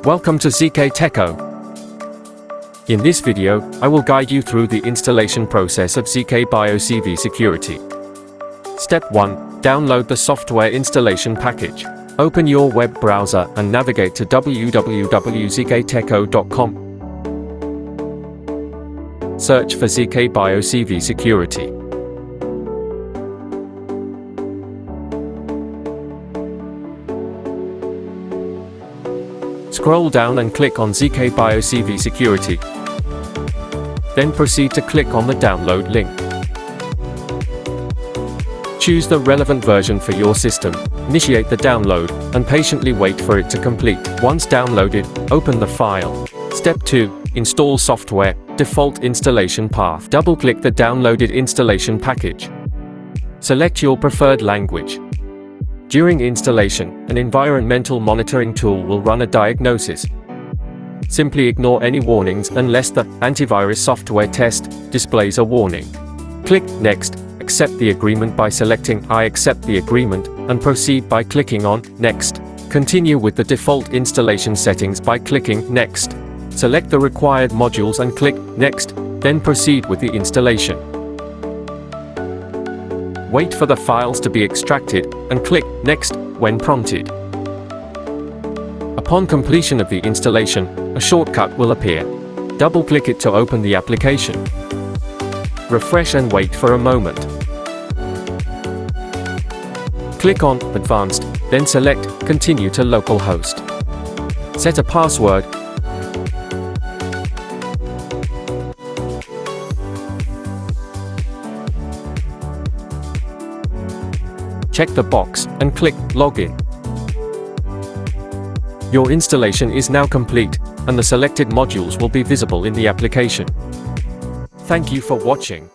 Welcome to ZKTeco. In this video, I will guide you through the installation process of ZKBio CVSecurity. Step 1. Download the software installation package. Open your web browser and navigate to www.zkteco.com. Search for ZKBio CVSecurity. Scroll down and click on ZKBio CVSecurity. Then proceed to click on the download link. Choose the relevant version for your system, initiate the download, and patiently wait for it to complete. Once downloaded, open the file. Step 2. Install software, default installation path. Double-click the downloaded installation package. Select your preferred language. During installation, an environmental monitoring tool will run a diagnosis. Simply ignore any warnings unless the antivirus software test displays a warning. Click Next, accept the agreement by selecting I accept the agreement, and proceed by clicking on Next. Continue with the default installation settings by clicking Next. Select the required modules and click Next, then proceed with the installation. Wait for the files to be extracted, and click Next when prompted. Upon completion of the installation, a shortcut will appear. Double-click it to open the application. Refresh and wait for a moment. Click on Advanced, then select Continue to localhost. Set a password. Check the box and click Login. Your installation is now complete, and the selected modules will be visible in the application. Thank you for watching.